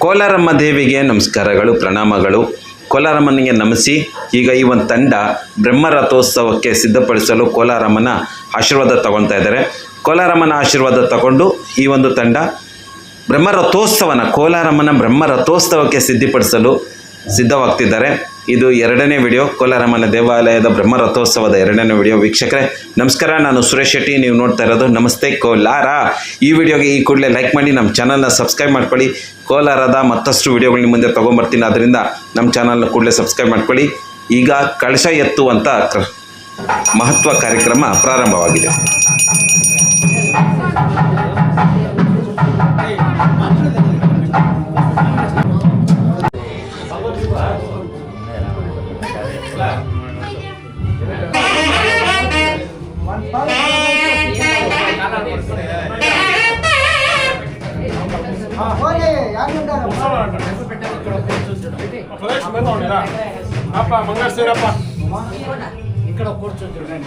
ಕೋಲಾರಮ್ಮ ದೇವಿಗೆ ನಮಸ್ಕಾರಗಳು, ಪ್ರಣಾಮಗಳು. ಕೋಲಾರಮ್ಮನಿಗೆ ನಮಿಸಿ ಈಗ ಈ ಒಂದು ತಂಡ ಬ್ರಹ್ಮರಥೋತ್ಸವಕ್ಕೆ ಸಿದ್ಧಪಡಿಸಲು ಕೋಲಾರಮ್ಮನ ಆಶೀರ್ವಾದ ತಗೊಳ್ತಾ ಇದ್ದಾರೆ. ಕೋಲಾರಮ್ಮನ ಆಶೀರ್ವಾದ ತಗೊಂಡು ಈ ಒಂದು ತಂಡ ಕೋಲಾರಮ್ಮನ ಬ್ರಹ್ಮರಥೋತ್ಸವಕ್ಕೆ ಸಿದ್ಧವಾಗ್ತಿದ್ದಾರೆ. ಇದು ಎರಡನೇ ವಿಡಿಯೋ, ಕೋಲಾರಮ್ಮನ ದೇವಾಲಯದ ಬ್ರಹ್ಮರಥೋತ್ಸವದ ಎರಡನೇ ವಿಡಿಯೋ. ವೀಕ್ಷಕರೇ ನಮಸ್ಕಾರ, ನಾನು ಸುರೇಶ್ ಶೆಟ್ಟಿ, ನೀವು ನೋಡ್ತಾ ಇರೋದು ನಮಸ್ತೆ ಕೋಲಾರ. ಈ ವಿಡಿಯೋಗೆ ಈ ಕೂಡಲೇ ಲೈಕ್ ಮಾಡಿ, ನಮ್ಮ ಚಾನಲ್ನ ಸಬ್ಸ್ಕ್ರೈಬ್ ಮಾಡ್ಕೊಳ್ಳಿ. ಕೋಲಾರದ ಮತ್ತಷ್ಟು ವಿಡಿಯೋಗಳು ನಿಮ್ಮ ಮುಂದೆ ತೊಗೊಂಬರ್ತೀನಿ, ಅದರಿಂದ ನಮ್ಮ ಚಾನಲ್ನ ಕೂಡಲೇ ಸಬ್ಸ್ಕ್ರೈಬ್ ಮಾಡ್ಕೊಳ್ಳಿ. ಈಗ ಕಳಶ ಎತ್ತುವಂಥ ಮಹತ್ವ ಕಾರ್ಯಕ್ರಮ ಪ್ರಾರಂಭವಾಗಿದೆ. అప్ప మంగళసూరప్ప ఇక్కడ కూర్చుంటున్నాను.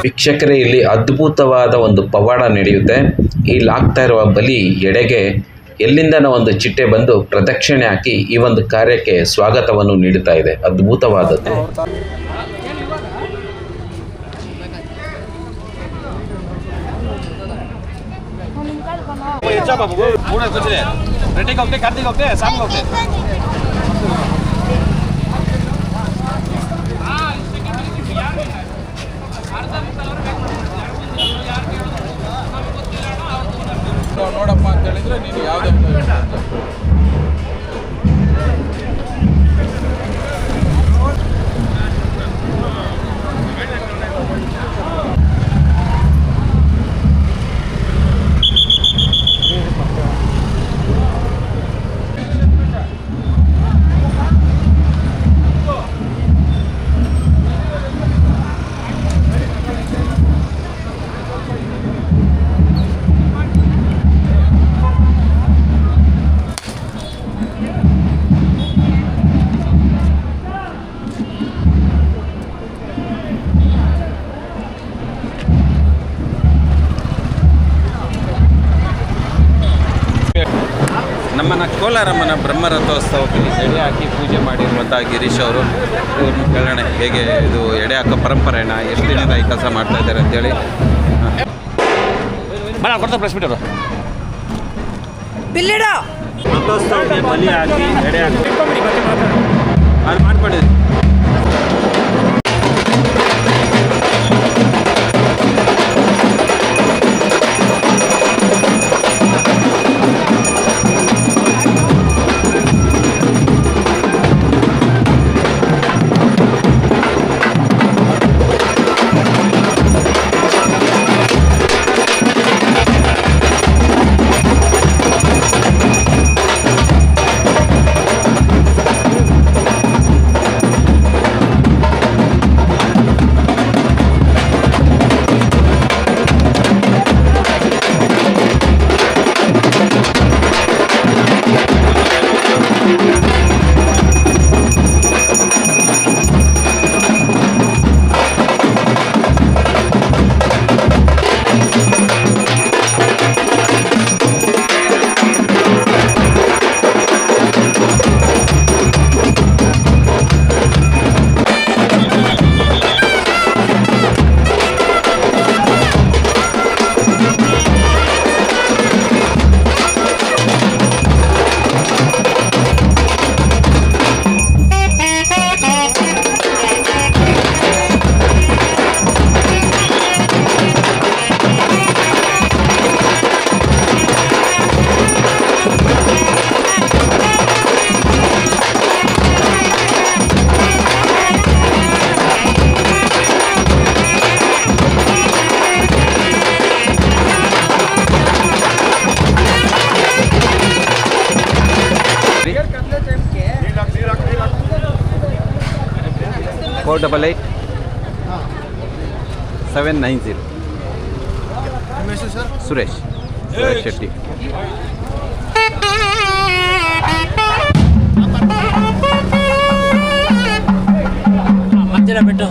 ವೀಕ್ಷಕರೇ, ಇಲ್ಲಿ ಅದ್ಭುತವಾದ ಒಂದು ಪವಾಡ ನಡೆಯುತ್ತೆ. ಇಲ್ಲಿ ಆಗ್ತಾ ಇರುವ ಬಲಿ ಎಡೆಗೆ ಎಲ್ಲಿಂದನೋ ಒಂದು ಚಿಟ್ಟೆ ಬಂದು ಪ್ರದಕ್ಷಿಣೆ ಹಾಕಿ ಈ ಒಂದು ಕಾರ್ಯಕ್ಕೆ ಸ್ವಾಗತವನ್ನು ನೀಡುತ್ತಾ ಇದೆ. ಅದ್ಭುತವಾದದ್ದು. ನೋಡಪ್ಪ ಅಂತ ಹೇಳಿದ್ರೆ ನೀನು ಯಾವುದೇ ನಮ್ಮನ್ನು ಕೋಲಾರಮ್ಮನ ಬ್ರಹ್ಮರಥೋತ್ಸವದಲ್ಲಿ ಎಡೆ ಹಾಕಿ ಪೂಜೆ ಮಾಡಿರುವಂಥ ಗಿರೀಶ್ ಅವರು, ಇವ್ರನ್ನ ಕೇಳೋಣ ಹೇಗೆ ಇದು ಎಡೆ ಹಾಕೋ ಪರಂಪರೆನ ಎಷ್ಟು ದಿನದ ಈ ಕೆಲಸ ಮಾಡ್ತಾ ಇದ್ದಾರೆ ಅಂತೇಳಿ. ಕೊಡ್ತಾ ಪ್ರೆಸ್ ಮೀಟರು ರಥೋತ್ಸವಕ್ಕೆ ಬಲಿ ಹಾಕಿ ಎಡೆ ಹಾಕಿ ಅದು ಮಾಡ್ಕೊಂಡಿದ್ವಿ. Four 88 790. ಸುರೇಶ್ ಶೆಟ್ಟಿ. ಮಧ್ಯಾಹ್ನ ಬಿಟ್ಟು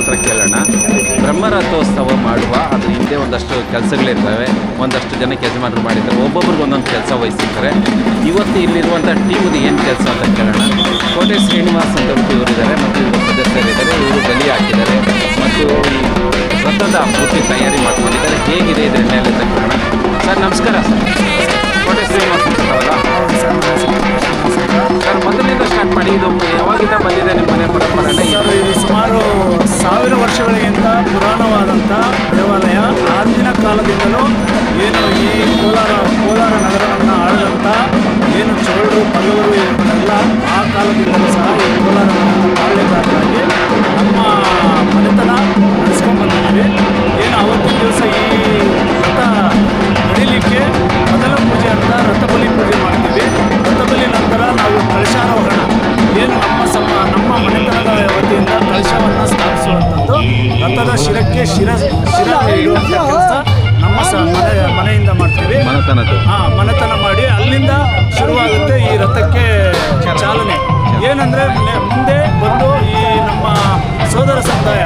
ಹತ್ರ ಕೇಳೋಣ. ಬ್ರಹ್ಮರಥೋತ್ಸವ ಮಾಡುವ ಅದು ಹಿಂದೆ ಒಂದಷ್ಟು ಕೆಲಸಗಳಿರ್ತವೆ, ಒಂದಷ್ಟು ಜನ ಯಜಮಾನರು ಮಾಡಿದ್ದಾರೆ, ಒಬ್ಬೊಬ್ರಿಗೆ ಒಂದೊಂದು ಕೆಲಸ ವಹಿಸಿರ್ತಾರೆ. ಇವತ್ತು ಇಲ್ಲಿರುವಂಥ ಟೀಮ್ದು ಏನು ಕೆಲಸ ಅಂತ ಕೇಳೋಣ. ಕೋಟೆ ಶ್ರೀನಿವಾಸ್ ಅಂತ ಇವರಿದ್ದಾರೆ ಮತ್ತು ಇವರು ಸದಸ್ಯರಿದ್ದಾರೆ. ಇವರು ಬಲಿ ಹಾಕಿದ್ದಾರೆ ಮತ್ತು ಈ ರಥದ ಪೂರ್ತಿ ತಯಾರಿ ಮಾಡ್ಕೊಂಡಿದ್ದಾರೆ. ಹೇಗಿದೆ ಇದರ ಮೇಲೆ ಅಂತ ಕೇಳೋಣ. ಸರ್ ನಮಸ್ಕಾರ. ಸರ್ ಕೋಟೆ ಶ್ರೀನಿವಾಸ್ ಅಲ್ಲ ಸರ್, ಮೊದಲಿಂದ ಸ್ಟಾರ್ಟ್ ಮಾಡಿ. ಇದು ಯಾವಾಗಿಂದ ಬಂದಿದೆ ನಿಮ್ಮ ಮನೆ ಪರಂಪರೆ? ಸರ್, ಇದು ಸುಮಾರು 1000 ವರ್ಷಗಳಿಗಿಂತ ಪುರಾಣವಾದಂಥ ದೇವಾಲಯ. ಆಗಿನ ಕಾಲದಿಂದಲೂ ಏನು ಈ ಕೋಲಾರ ನಗರವನ್ನು ಆಳಿದಂಥ ಏನು ಚೋಳರು ಪಲ್ಲವರು ಇವರೆಲ್ಲ ಆ ಕಾಲದಿಂದಲೂ ಸಹ ಈ ಕೋಲಾರ ಬಾಲ್ಯಗಾರರಾಗಿ ನಮ್ಮ ಮನೆತನ ನಡೆಸ್ಕೊಂಡ್ಬಂದಿದ್ದೀವಿ. ಏನು ಅವತ್ತಿನ ದಿವಸ ಈ ರಥ ನಡೀಲಿಕ್ಕೆ ಮೊದಲ ಪೂಜೆ ಅಂತ ರಥಬಲಿ ಪೂಜೆ ಮಾಡ್ತೀವಿ. ರಥಬಲಿ ನಂತರ ನಾವು ಕಳಶಾರೋಹಣ, ಏನು ನಮ್ಮ ಮನೆತನದ ವತಿಯಿಂದ ಕಳಶವನ್ನು ಸ್ಥಾಪಿಸುವಂಥದ್ದು, ರಥದ ಶಿರಕ್ಕೆ ಶಿರ ಇಡುವಂಥ ಕೆಲಸ ನಮ್ಮ ಮನೆಯಿಂದ ಮಾಡ್ತೀವಿ. ಮನೆತನ ಮಾಡಿ ಅಲ್ಲಿಂದ ಶುರುವಾಗುತ್ತೆ ಈ ರಥಕ್ಕೆ ಚಾಲನೆ. ಏನಂದರೆ ಮುಂದೆ ಬಂದು ಈ ನಮ್ಮ ಸೋದರ ಸಮುದಾಯ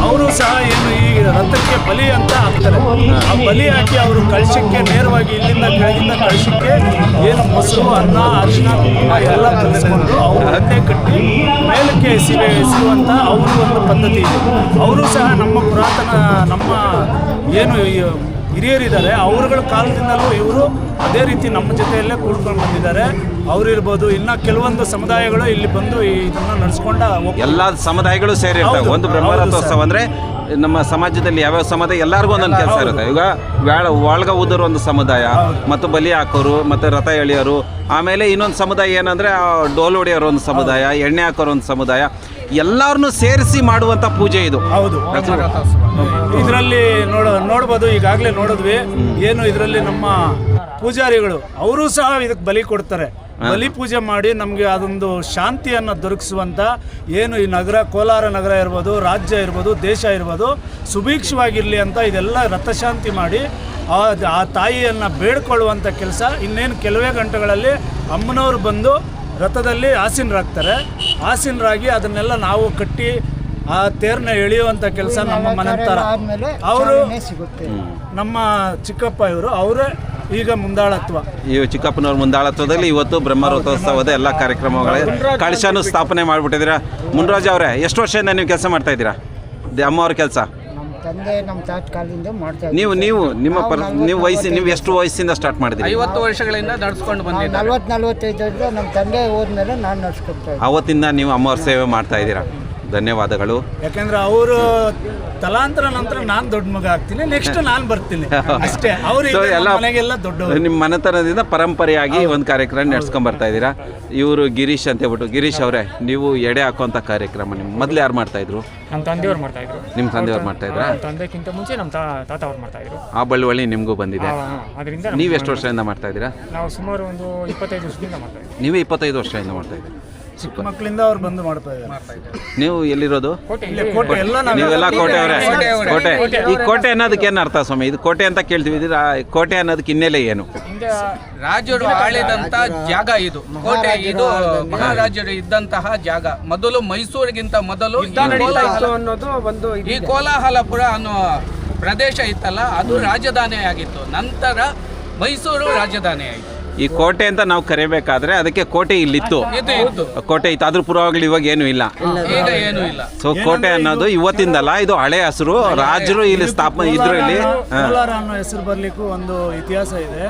ಅವರು ಸಹ ಏನು ಈ ರಥಕ್ಕೆ ಬಲಿ ಅಂತ ಹಾಕ್ತಾರೆ. ಆ ಬಲಿ ಹಾಕಿ ಅವರು ಕಳಶಕ್ಕೆ ನೇರವಾಗಿ ಇಲ್ಲಿಂದ ಕೆಳಗಿಂದ ಕಳಶಕ್ಕೆ ಏನು ಮೊಸರು, ಅನ್ನ, ಅರಿಶಿನ, ಕುಂಕುಮ ಎಲ್ಲ ಕಲಿಸ್ಕೊಂಡು ಅವರು ರಥೆ ಕಟ್ಟಿ ಮೇಲಕ್ಕೆ ಎಸಿರುವಂಥ ಅವರು ಒಂದು ಪದ್ಧತಿ ಇದೆ. ಅವರು ಸಹ ನಮ್ಮ ಪುರಾತನ ನಮ್ಮ ಏನು ಹಿರಿಯರಿದ್ದಾರೆ ಅವರುಗಳ ಕಾಲದಿಂದಲೂ ಇವರು ಅದೇ ರೀತಿ ನಮ್ಮ ಜೊತೆಯಲ್ಲೇ ಕೂಡ್ಕೊಂಡು ಬಂದಿದ್ದಾರೆ. ಅವರಿರ್ಬೋದು, ಇನ್ನು ಕೆಲವೊಂದು ಸಮುದಾಯಗಳು ಇಲ್ಲಿ ಬಂದು ಇದನ್ನು ನಡೆಸ್ಕೊಂಡ ಎಲ್ಲ ಸಮುದಾಯಗಳು ಸೇರಿರ್ತವೆ. ಒಂದು ಬ್ರಹ್ಮರಥೋತ್ಸವ ಅಂದರೆ ನಮ್ಮ ಸಮಾಜದಲ್ಲಿ ಯಾವ್ಯಾವ ಸಮುದಾಯ ಎಲ್ಲರಿಗೂ ಒಂದೊಂದು ಕೆಲಸ ಇರುತ್ತೆ. ಈಗ ಒಳಗ ಊದೋರು ಒಂದು ಸಮುದಾಯ, ಮತ್ತು ಬಲಿ ಹಾಕೋರು, ಮತ್ತು ರಥ ಎಳೆಯೋರು, ಆಮೇಲೆ ಇನ್ನೊಂದು ಸಮುದಾಯ ಏನಂದರೆ ಡೋಲ್ ಹೊಡೆಯೋರು ಒಂದು ಸಮುದಾಯ, ಎಣ್ಣೆ ಹಾಕೋರು ಒಂದು ಸಮುದಾಯ, ಎಲ್ಲರನ್ನೂ ಸೇರಿಸಿ ಮಾಡುವಂಥ ಪೂಜೆ ಇದು. ಹೌದು. ಇದರಲ್ಲಿ ನೋಡ್ಬೋದು, ಈಗಾಗಲೇ ನೋಡಿದ್ವಿ. ಏನು ಇದರಲ್ಲಿ ನಮ್ಮ ಪೂಜಾರಿಗಳು ಅವರು ಸಹ ಇದಕ್ಕೆ ಬಲಿ ಕೊಡ್ತಾರೆ. ಬಲಿ ಪೂಜೆ ಮಾಡಿ ನಮಗೆ ಅದೊಂದು ಶಾಂತಿಯನ್ನು ದೊರಕಿಸುವಂಥ ಏನು ಈ ನಗರ, ಕೋಲಾರ ನಗರ ಇರ್ಬೋದು, ರಾಜ್ಯ ಇರ್ಬೋದು, ದೇಶ ಇರ್ಬೋದು, ಸುಭೀಕ್ಷವಾಗಿರಲಿ ಅಂತ ಇದೆಲ್ಲ ರಥಶಾಂತಿ ಮಾಡಿ ಆ ತಾಯಿಯನ್ನು ಬೇಡ್ಕೊಳ್ಳುವಂಥ ಕೆಲಸ. ಇನ್ನೇನು ಕೆಲವೇ ಗಂಟೆಗಳಲ್ಲಿ ಅಮ್ಮನವರು ಬಂದು ರಥದಲ್ಲಿ ಆಸೀನರಾಗ್ತಾರೆ. ಆಸೀನರಾಗಿ ಅದನ್ನೆಲ್ಲ ನಾವು ಕಟ್ಟಿ ಆ ತೇರನ್ನ ಎಳೆಯುವಂಥ ಕೆಲಸ ನಮ್ಮ ಮನೆತರ. ಅವರು ನಮ್ಮ ಚಿಕ್ಕಪ್ಪ ಅವರೇ ಈಗ ಮುಂದಾಳತ್ವ. ಈ ಚಿಕ್ಕಪ್ಪನವ್ರ ಮುಂದಾಳತ್ವದಲ್ಲಿ ಇವತ್ತು ಬ್ರಹ್ಮರಥೋತ್ಸವದ ಎಲ್ಲ ಕಾರ್ಯಕ್ರಮಗಳ ಕಳಶನೂ ಸ್ಥಾಪನೆ ಮಾಡಿಬಿಟ್ಟಿದ್ದೀರಾ. ಮುನ್ರಾಜ್ ಅವರೇ, ಎಷ್ಟು ವರ್ಷದಿಂದ ನೀವು ಕೆಲಸ ಮಾಡ್ತಾ ಇದ್ದೀರಾ ಅಮ್ಮವ್ರ ಕೆಲಸ? ನಮ್ಮ ತಾತ ಕಾಲದಿಂದ ಮಾಡ್ತಾ ನೀವು ನೀವು ಎಷ್ಟು ವಯಸ್ಸಿಂದ ಸ್ಟಾರ್ಟ್ ಮಾಡಿದ್ರಿ? 50 ವರ್ಷಗಳಿಂದ ನಡ್ಸ್ಕೊಂಡು ಬಂದಿದ್ದಾರೆ. 40-45 ನಮ್ಮ ತಂದೆ ಹೋದ್ಮೇಲೆ ನಾನು ನಡ್ಸ್ಕೊಳ್ತಾ ಇದ್ದೆ. ಅವತ್ತಿಂದ ನೀವು ಅಮ್ಮವ್ರ ಸೇವೆ ಮಾಡ್ತಾ ಇದ್ದೀರಾ. ಧನ್ಯವಾದಗಳು. ಯಾಕಂದ್ರೆ ಅವರು ತಲಾಂತರ ನಂತರ ನಾನು ದೊಡ್ಡ ಮಗ ಆಗ್ತೀನಿ, ನೆಕ್ಸ್ಟ್ ನಾನು ಬರ್ತೀನಿ ಅಷ್ಟೇ. ಅವರು ಮನೆಗೆಲ್ಲ ದೊಡ್ಡ ನಿಮ್ಮ ಮನೆತನದಿಂದ ಪರಂಪರೆಯಾಗಿ ಒಂದು ಕಾರ್ಯಕ್ರಮ ನಡ್ಸ್ಕೊಂಡ್ ಬರ್ತಾ ಇದ್ದೀರಾ. ಇವರು ಗಿರೀಶ್ ಅಂತ ಹೇಳ್ಬಿಟ್ಟು. ಗಿರೀಶ್ ಅವರೇ, ನೀವು ಎಡೆ ಹಾಕುವಂಥ ಕಾರ್ಯಕ್ರಮ ನಿಮ್ಮ ಮೊದಲು ಯಾರು ಮಾಡ್ತಾ ಇದ್ರು? ನಮ್ಮ ತಂದೆಯವ್ರು ಮಾಡ್ತಾ ಇದ್ರು. ನಿಮ್ಮ ತಂದೆಯವ್ರು ಮಾಡ್ತಾ ಇದ್ರಾ? ತಂದೆಕ್ಕಿಂತ ಮುಂಚೆ ನಮ್ಮ ತಾತ ಅವ್ರು ಮಾಡ್ತಾ ಇದ್ರು. ಆ ಬಳುವಳಿ ನಿಮಗೂ ಬಂದಿದೆ. ಅದರಿಂದ ನೀವು ಎಷ್ಟು ವರ್ಷದಿಂದ ಮಾಡ್ತಾ ಇದ್ದೀರಾ? ನಾವು ಸುಮಾರು ಒಂದು 25 ವರ್ಷದಿಂದ ಮಾಡ್ತಾ ಇದ್ದೀವಿ. ನೀವೇ 25 ವರ್ಷದಿಂದ ಮಾಡ್ತಾ ಇದ್ದೀರಾ? ಚಿಕ್ಕ ಮಕ್ಕಳಿಂದ ಅವ್ರು ಬಂದು ಮಾಡ್ತಾ ಇದ್ದಾರೆ. ನೀವು ಎಲ್ಲಿರೋದು? ಕೋಟೆ ಎಲ್ಲ ನೀವೆಲ್ಲ ಕೋಟೆಯವರೇ? ಕೋಟೆ. ಈ ಕೋಟೆ ಅನ್ನೋದಕ್ಕೆ ಏನು ಅರ್ಥ ಸ್ವಾಮಿ? ಇದು ಕೋಟೆ ಅಂತ ಕೇಳ್ತೀವಿ, ಕೋಟೆ ಅನ್ನೋದಕ್ಕೆ ಹಿನ್ನೆಲೆ ಏನು? ರಾಜರು ಆಳಿದಂತ ಜಾಗ ಇದು. ಕೋಟೆ ಇದು ಮಹಾರಾಜರು ಇದ್ದಂತಹ ಜಾಗ. ಮೊದಲು ಮೈಸೂರಿಗಿಂತ ಮೊದಲು ಈ ಕೋಲಾಹಲಪುರ ಅನ್ನೋ ಪ್ರದೇಶ ಇತ್ತಲ್ಲ, ಅದು ರಾಜಧಾನಿ ಆಗಿತ್ತು. ನಂತರ ಮೈಸೂರು ರಾಜಧಾನಿ ಆಯಿತು. ಈ ಕೋಟೆ ಅಂತ ನಾವು ಕರಿಬೇಕಾದ್ರೆ ಅದಕ್ಕೆ ಕೋಟೆ ಇಲ್ಲಿತ್ತು, ಕೋಟೆ ಇತ್ತು. ಅದ್ರ ಪುರಾವೆಗಳು ಇವಾಗ ಏನು ಇಲ್ಲ. ಸೊ ಕೋಟೆ ಅನ್ನೋದು ಇವತ್ತಿಂದಲ್ಲ, ಇದು ಹಳೆ ಹೆಸರು. ರಾಜರು ಇಲ್ಲಿ ಸ್ಥಾಪನೆ ಇದ್ರು. ಇಲ್ಲಿ ಕೋಲಾರ ಅನ್ನೋ ಹೆಸರು ಬರ್ಲಿಕ್ಕೂ ಒಂದು ಇತಿಹಾಸ ಇದೆ.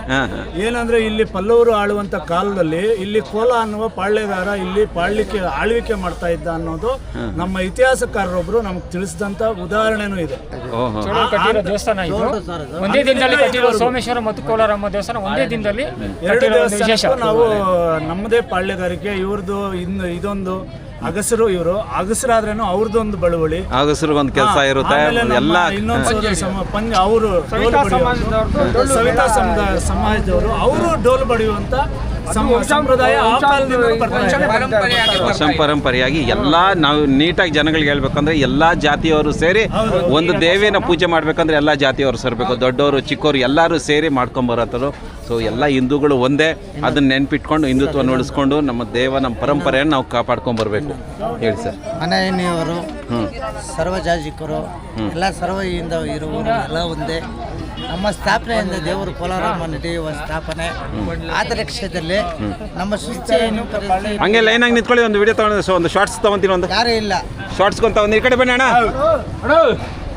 ಏನಂದ್ರೆ ಇಲ್ಲಿ ಪಲ್ಲವರು ಆಳುವಂತ ಕಾಲದಲ್ಲಿ ಇಲ್ಲಿ ಕೋಲ ಅನ್ನುವ ಪಾಳ್ಯಗಾರ ಇಲ್ಲಿ ಆಳ್ವಿಕೆ ಮಾಡ್ತಾ ಇದ್ದ ಅನ್ನೋದು ನಮ್ಮ ಇತಿಹಾಸಕಾರರೊಬ್ರು ನಮ್ಗೆ ತಿಳಿಸಿದಂತ ಉದಾಹರಣೆನೂ ಇದೆ. ದೇವಸ್ಥಾನ ಇದು ಒಂದೇ ದಿನದಲ್ಲಿ ಕಟ್ಟಿರೋ ಸೋಮೇಶ್ವರ ಮತ್ತು ಕೋಲಾರಮ್ಮ ದೇವಸ್ಥಾನ ಒಂದೇ ದಿನದಲ್ಲಿ ನಾವು ನಮ್ಮದೇ ಪಾಳ್ಯಗಾರಿಕೆ. ಇವ್ರದ್ದು ಇದೊಂದು ಅಗಸರು, ಇವರು ಅಗಸರಾದ್ರೇನು ಅವ್ರದ್ದೊಂದು ಬಳುವಳಿ, ಅಗಸರು ಒಂದು ಕೆಲಸ ಇರುತ್ತೆ. ಎಲ್ಲ ಇನ್ನೊಂದು ಅವರು ಸವಿತಾ ಸಮಾಜದವರು ಅವರು ಡೋಲು ಬಡಿಯುವಂತ ಸಂಪ್ರದಾಯ ಆ ಕಾಲದಿಂದಲೂ ಬರ್ತಾ ಇದೆ. ಪರಂಪರೆಯಾಗಿ ಬರ್ತಾ ಇದೆ. ಪರಂಪರೆಯಾಗಿ ಎಲ್ಲ ನಾವು ನೀಟಾಗಿ ಜನಗಳಿಗೆ ಹೇಳ್ಬೇಕಂದ್ರೆ ಎಲ್ಲ ಜಾತಿಯವರು ಸೇರಿ ಒಂದು ದೇವಿನ ಪೂಜೆ ಮಾಡ್ಬೇಕಂದ್ರೆ ಎಲ್ಲ ಜಾತಿಯವರು ಸೇರಬೇಕು, ದೊಡ್ಡವರು ಚಿಕ್ಕವರು ಎಲ್ಲರೂ ಸೇರಿ ಮಾಡ್ಕೊಂಬರತ್ತರು. ಸೊ ಎಲ್ಲ ಹಿಂದೂಗಳು ಒಂದೇ, ಅದನ್ನ ನೆನ್ಪಿಟ್ಕೊಂಡು ಹಿಂದುತ್ವ ಉಳಿಸ್ಕೊಂಡು ನಮ್ಮ ಪರಂಪರೆಯನ್ನು ನಾವು ಕಾಪಾಡ್ಕೊಂಬರ್ಬೇಕು. ಹೇಳಿ ಸರ್. ಮನೆ ಎಣ್ಣೆಯವರು ಸರ್ವಜಾಜಿಕರು ಎಲ್ಲ ಸರ್ವದಿಂದ ಇರುವರು ಎಲ್ಲ ಒಂದೇ. ನಮ್ಮ ಸ್ಥಾಪನೆಯಿಂದ ದೇವರು ಕೋಲಾರಮ್ಮ ನಡೆಯುವ ಸ್ಥಾಪನೆ ಆದರಕ್ಷದಲ್ಲಿ ನಮ್ಮ ಶುಚಿಯನ್ನು ಹಂಗೆ ಲೈನಾಗಿ ನಿಂತ್ಕೊಳ್ಳಿ, ಒಂದು ವಿಡಿಯೋ ತಗೊಂಡು ಒಂದು ಶಾರ್ಟ್ಸ್ ತಗೊಂತೀನಿ, ಒಂದು ಯಾರೂ ಇಲ್ಲ. ಶಾರ್ಟ್ಸ್ ಕೊಂತ ಒಂದು ಈ ಕಡೆ ಬನ್ನಿ ಅಣ್ಣ,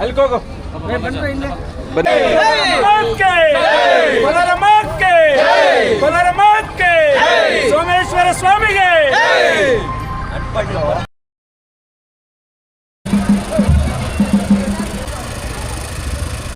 ಅಲ್ಲಿ ಹೋಗು ಬನ್ನಿ. ಕೋಲಾರಮ್ಮ